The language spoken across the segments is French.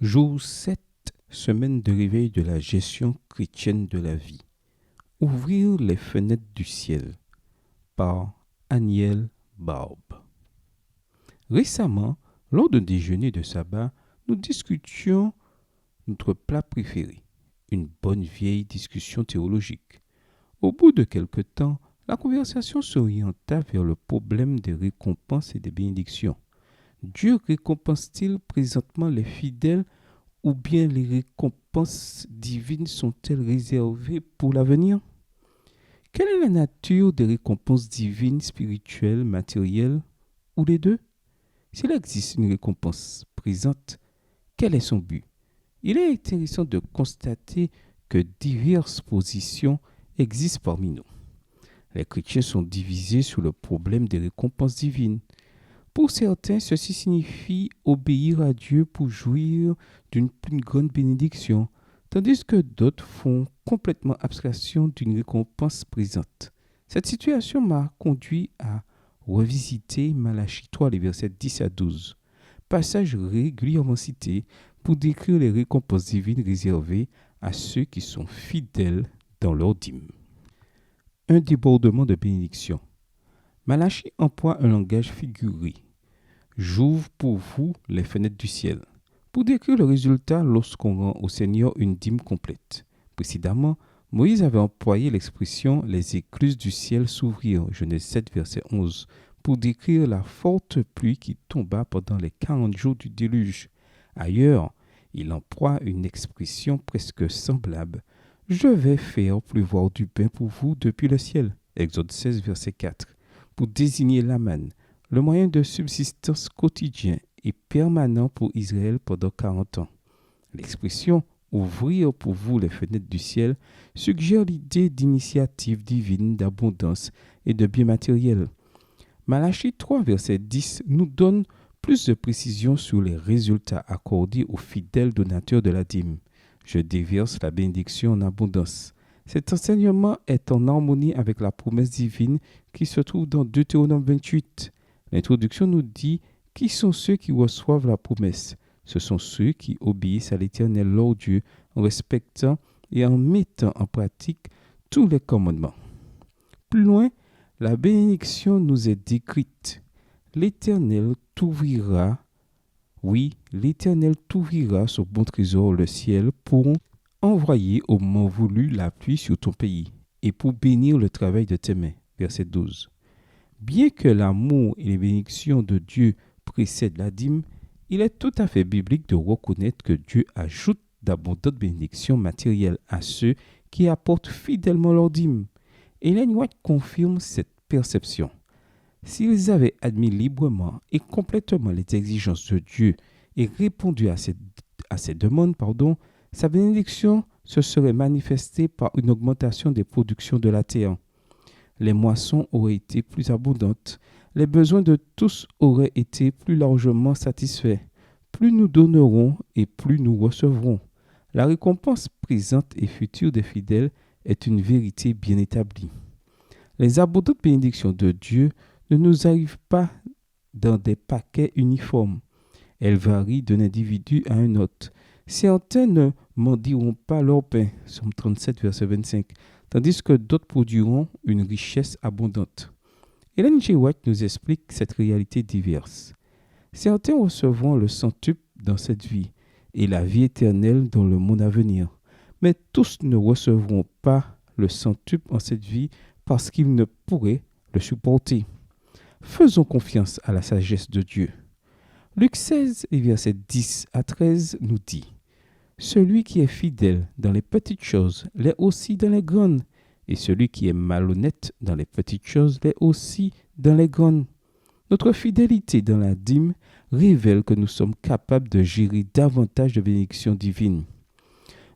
Jour 7, semaine de réveil de la gestion chrétienne de la vie. Ouvrir les fenêtres du ciel par Aniel Barbe. Récemment, lors d'un déjeuner de sabbat, nous discutions notre plat préféré, une bonne vieille discussion théologique. Au bout de quelque temps, la conversation s'orienta vers le problème des récompenses et des bénédictions. Dieu récompense-t-il présentement les fidèles ou bien les récompenses divines sont-elles réservées pour l'avenir? Quelle est la nature des récompenses divines, spirituelles, matérielles, ou les deux? S'il existe une récompense présente, quel est son but? Il est intéressant de constater que diverses positions existent parmi nous. Les chrétiens sont divisés sur le problème des récompenses divines. Pour certains, ceci signifie obéir à Dieu pour jouir d'une plus grande bénédiction, tandis que d'autres font complètement abstraction d'une récompense présente. Cette situation m'a conduit à revisiter Malachie 3, les versets 10 à 12, passage régulièrement cité pour décrire les récompenses divines réservées à ceux qui sont fidèles dans leur dîme. Un débordement de bénédiction. Malachie emploie un langage figuré. J'ouvre pour vous les fenêtres du ciel, pour décrire le résultat lorsqu'on rend au Seigneur une dîme complète. Précédemment, Moïse avait employé l'expression « les écluses du ciel s'ouvrirent » Genèse 7, verset 11, pour décrire la forte pluie qui tomba pendant les 40 jours du déluge. Ailleurs, il emploie une expression presque semblable « je vais faire pleuvoir du pain pour vous depuis le ciel » Exode 16, verset 4, pour désigner la manne, le moyen de subsistance quotidien et permanent pour Israël pendant 40 ans. L'expression « ouvrir pour vous les fenêtres du ciel » suggère l'idée d'initiative divine, d'abondance et de biens matériels. Malachie 3, verset 10 nous donne plus de précisions sur les résultats accordés aux fidèles donateurs de la dîme. Je déverse la bénédiction en abondance. Cet enseignement est en harmonie avec la promesse divine qui se trouve dans Deutéronome 28. L'introduction nous dit qui sont ceux qui reçoivent la promesse. Ce sont ceux qui obéissent à l'Éternel leur Dieu en respectant et en mettant en pratique tous les commandements. Plus loin, la bénédiction nous est décrite. L'Éternel t'ouvrira, l'Éternel t'ouvrira son bon trésor, le ciel, pour envoyer au moment voulu la pluie sur ton pays et pour bénir le travail de tes mains. Verset 12. Bien que l'amour et les bénédictions de Dieu précèdent la dîme, il est tout à fait biblique de reconnaître que Dieu ajoute d'abondantes bénédictions matérielles à ceux qui apportent fidèlement leur dîme. Ellen White confirme cette perception. S'ils avaient admis librement et complètement les exigences de Dieu et répondu à ses demandes, sa bénédiction se serait manifestée par une augmentation des productions de la terre. Les moissons auraient été plus abondantes, les besoins de tous auraient été plus largement satisfaits. Plus nous donnerons et plus nous recevrons. La récompense présente et future des fidèles est une vérité bien établie. Les abondantes bénédictions de Dieu ne nous arrivent pas dans des paquets uniformes. Elles varient d'un individu à un autre. Certains ne mendiront pas leur pain, Psaume 37, verset 25, tandis que d'autres produiront une richesse abondante. Ellen G. White nous explique cette réalité diverse. Certains recevront le centuple dans cette vie et la vie éternelle dans le monde à venir, mais tous ne recevront pas le centuple en cette vie parce qu'ils ne pourraient le supporter. Faisons confiance à la sagesse de Dieu. Luc 16, versets 10 à 13 nous dit « Celui qui est fidèle dans les petites choses l'est aussi dans les grandes, et celui qui est malhonnête dans les petites choses l'est aussi dans les grandes. » Notre fidélité dans la dîme révèle que nous sommes capables de gérer davantage de bénédictions divines.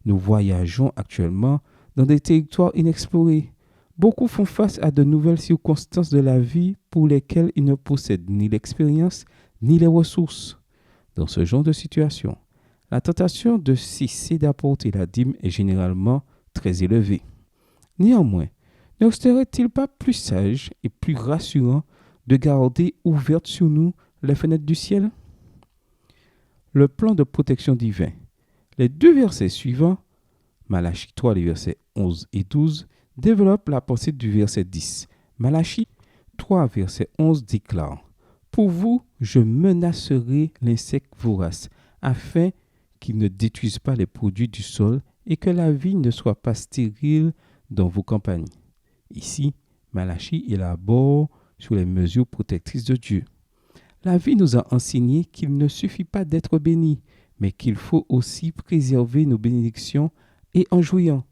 Nous voyageons actuellement dans des territoires inexplorés. Beaucoup font face à de nouvelles circonstances de la vie pour lesquelles ils ne possèdent ni l'expérience ni les ressources. Dans ce genre de situation, la tentation de cesser d'apporter la dîme est généralement très élevée. Néanmoins, ne serait-il pas plus sage et plus rassurant de garder ouvertes sur nous les fenêtres du ciel? le plan de protection divin. Les deux versets suivants, Malachie 3, les versets 11 et 12, développent la pensée du verset 10. Malachie 3, verset 11 déclare: Pour vous, je menacerai l'insecte vorace, afin qu'il ne détruise pas les produits du sol et que la vie ne soit pas stérile dans vos campagnes. Ici, Malachie élabore sur les mesures protectrices de Dieu. La vie nous a enseigné qu'il ne suffit pas d'être béni, mais qu'il faut aussi préserver nos bénédictions et en jouir.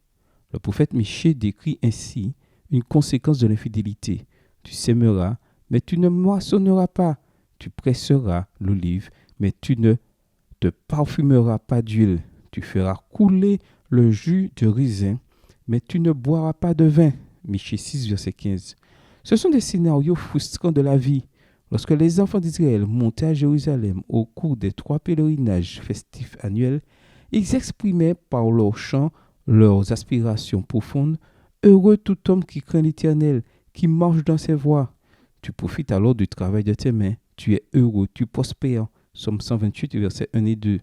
Le prophète Michée décrit ainsi une conséquence de l'infidélité. Tu sèmeras, mais tu ne moissonneras pas. Tu presseras l'olive, mais tu ne te parfumeras pas d'huile. Tu feras couler le jus de raisin, mais tu ne boiras pas de vin. Michée 6, verset 15. Ce sont des scénarios frustrants de la vie. Lorsque les enfants d'Israël montaient à Jérusalem au cours des 3 pèlerinages festifs annuels, ils exprimaient par leurs chants leurs aspirations profondes. Heureux tout homme qui craint l'Éternel, qui marche dans ses voies. Tu profites alors du travail de tes mains. Tu es heureux, tu prospères. Psaume 128, versets 1 et 2.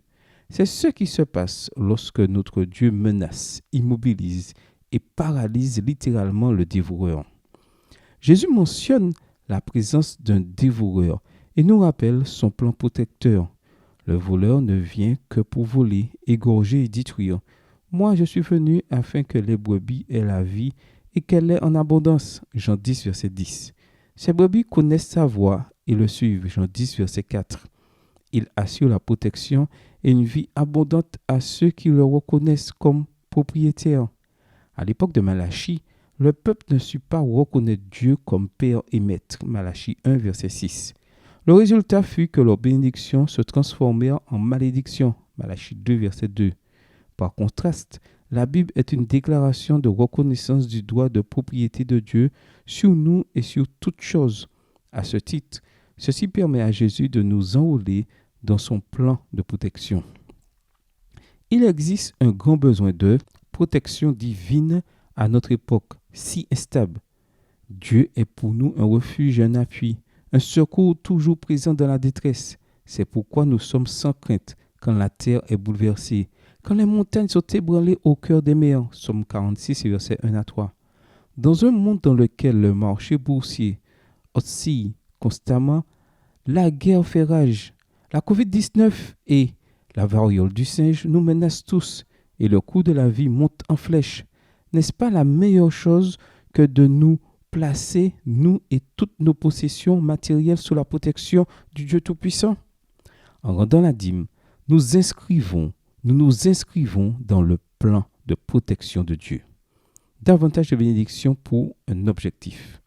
C'est ce qui se passe lorsque notre Dieu menace, immobilise et paralyse littéralement le dévoreur. Jésus mentionne la présence d'un dévoreur et nous rappelle son plan protecteur. Le voleur ne vient que pour voler, égorger et détruire. Moi, je suis venu afin que les brebis aient la vie et qu'elle l'ait en abondance. Jean 10, verset 10. Ces brebis connaissent sa voix et le suivent. Jean 10, verset 4. Il assure la protection et une vie abondante à ceux qui le reconnaissent comme propriétaire. À l'époque de Malachie, le peuple ne sut pas reconnaître Dieu comme Père et Maître. Malachie 1, verset 6. Le résultat fut que leurs bénédictions se transformèrent en malédictions. Malachie 2, verset 2. Par contraste, la Bible est une déclaration de reconnaissance du droit de propriété de Dieu sur nous et sur toutes choses. À ce titre, ceci permet à Jésus de nous enrôler dans son plan de protection. Il existe un grand besoin de protection divine à notre époque, si instable. Dieu est pour nous un refuge, un appui, un secours toujours présent dans la détresse. C'est pourquoi nous sommes sans crainte quand la terre est bouleversée, quand les montagnes sont ébranlées au cœur des mers. Psaume 46, versets 1 à 3. Dans un monde dans lequel le marché boursier oscille constamment, la guerre fait rage, la COVID-19 et la variole du singe nous menacent tous et le coût de la vie monte en flèche. N'est-ce pas la meilleure chose que de nous placer, nous et toutes nos possessions matérielles, sous la protection du Dieu Tout-Puissant? En rendant la dîme, nous nous inscrivons dans le plan de protection de Dieu. Davantage de bénédictions pour un objectif.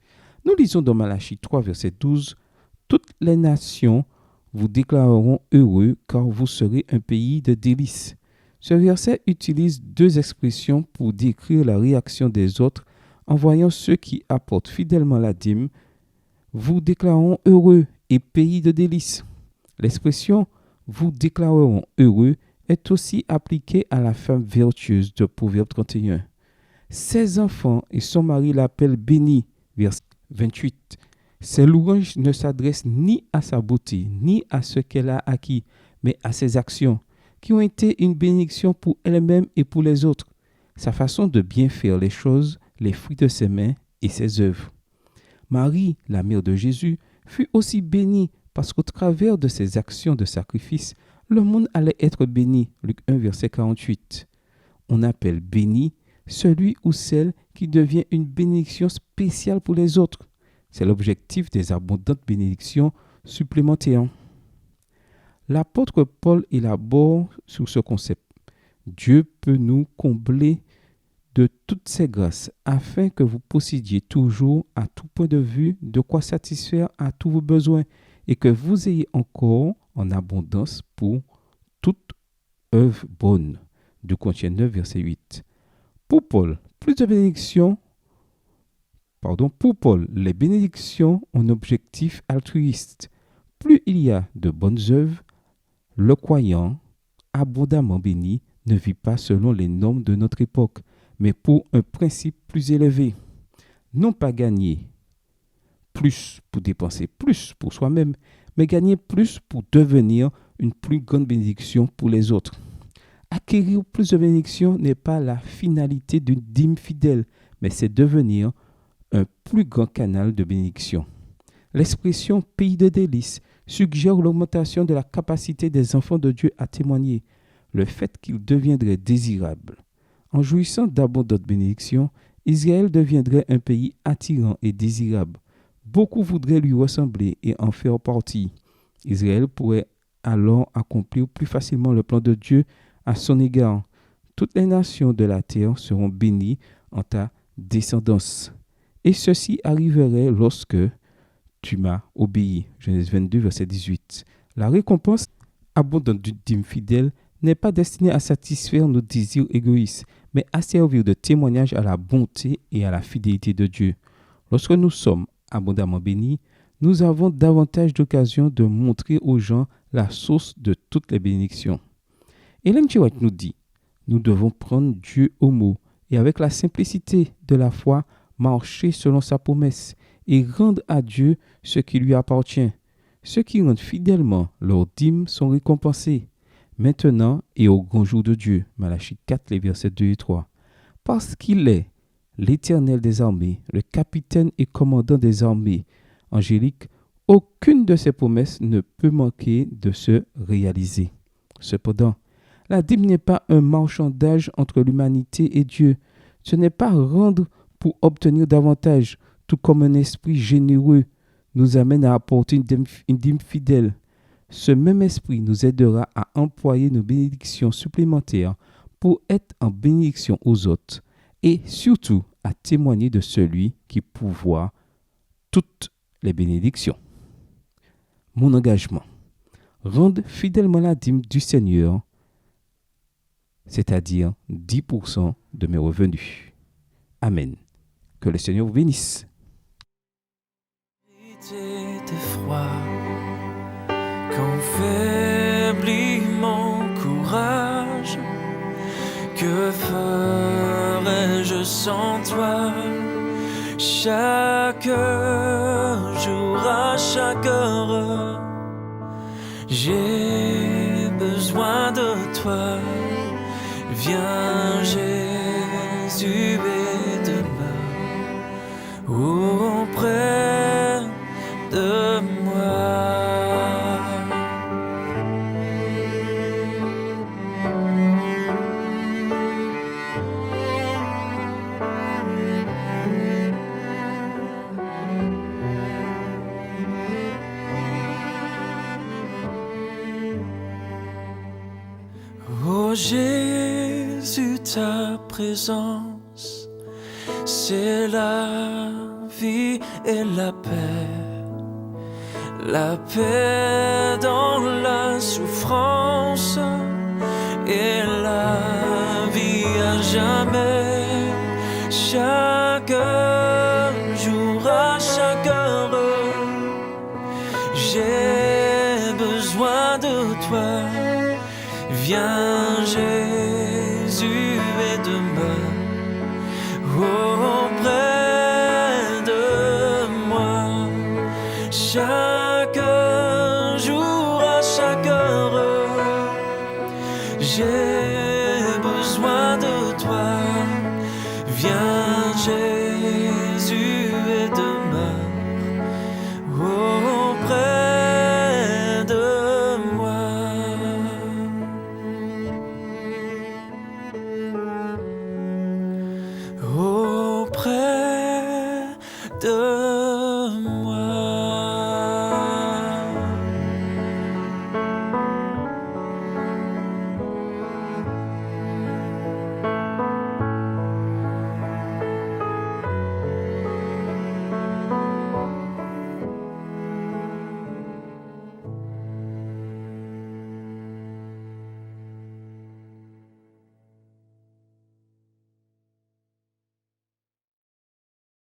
Nous lisons dans Malachie 3, verset 12, « Toutes les nations vous déclareront heureux, car vous serez un pays de délices. » Ce verset utilise 2 expressions pour décrire la réaction des autres en voyant ceux qui apportent fidèlement la dîme. Vous déclareront heureux et pays de délices. L'expression vous déclareront heureux est aussi appliquée à la femme vertueuse de Proverbe 31. Ses enfants et son mari l'appellent bénie, verset 28. Ses louanges ne s'adressent ni à sa beauté, ni à ce qu'elle a acquis, mais à ses actions, qui ont été une bénédiction pour elle-même et pour les autres. Sa façon de bien faire les choses, les fruits de ses mains et ses œuvres. Marie, la mère de Jésus, fut aussi bénie parce qu'au travers de ses actions de sacrifice, le monde allait être béni. Luc 1, verset 48. On appelle béni celui ou celle qui devient une bénédiction spéciale pour les autres. C'est l'objectif des abondantes bénédictions supplémentaires. L'apôtre Paul élabore sur ce concept. Dieu peut nous combler de toutes ses grâces afin que vous possédiez toujours à tout point de vue de quoi satisfaire à tous vos besoins et que vous ayez encore en abondance pour toute œuvre bonne. 2 Corinthiens 9, verset 8. Pour Paul, les bénédictions ont un objectif altruiste. Plus il y a de bonnes œuvres, le croyant, abondamment béni, ne vit pas selon les normes de notre époque, mais pour un principe plus élevé. Non pas gagner plus pour dépenser plus pour soi-même, mais gagner plus pour devenir une plus grande bénédiction pour les autres. Acquérir plus de bénédictions n'est pas la finalité d'une dîme fidèle, mais c'est devenir un plus grand canal de bénédiction. L'expression pays de délices suggère l'augmentation de la capacité des enfants de Dieu à témoigner, le fait qu'ils deviendraient désirables. En jouissant d'abondantes bénédictions, Israël deviendrait un pays attirant et désirable. Beaucoup voudraient lui ressembler et en faire partie. Israël pourrait alors accomplir plus facilement le plan de Dieu à son égard. Toutes les nations de la terre seront bénies en ta descendance. Et ceci arriverait lorsque tu m'as obéi. Genèse 22, verset 18. La récompense abondante d'une dîme fidèle n'est pas destinée à satisfaire nos désirs égoïstes, mais à servir de témoignage à la bonté et à la fidélité de Dieu. Lorsque nous sommes abondamment bénis, nous avons davantage d'occasions de montrer aux gens la source de toutes les bénédictions. Ellen G. White nous dit, nous devons prendre Dieu au mot et avec la simplicité de la foi, marcher selon sa promesse et rendre à Dieu ce qui lui appartient. Ceux qui rendent fidèlement leurs dîmes sont récompensés, maintenant et au grand jour de Dieu. Malachie 4, les versets 2 et 3. Parce qu'il est l'Éternel des armées, le capitaine et commandant des armées angéliques, aucune de ses promesses ne peut manquer de se réaliser. Cependant, la dîme n'est pas un marchandage entre l'humanité et Dieu. Ce n'est pas rendre pour obtenir davantage, tout comme un esprit généreux nous amène à apporter une dîme fidèle. Ce même esprit nous aidera à employer nos bénédictions supplémentaires pour être en bénédiction aux autres et surtout à témoigner de celui qui pourvoit toutes les bénédictions. Mon engagement. Rendre fidèlement la dîme du Seigneur, c'est-à-dire 10% de mes revenus. Amen. Que le Seigneur vous bénisse. Froid, quand faiblit mon courage, que ferais-je sans toi? Chaque jour, à chaque heure, j'ai besoin de toi. Viens Jésus et demeure auprès de moi. Oh Jésus, ta présence, c'est la vie et la paix. La paix dans la souffrance et la vie à jamais. Chaque jour, à chaque heure, j'ai besoin de toi. Viens Jésus et demeure auprès de moi. Chaque jour, à chaque heure, j'ai besoin de toi. Viens Jésus et demeure auprès de moi. Auprès de moi.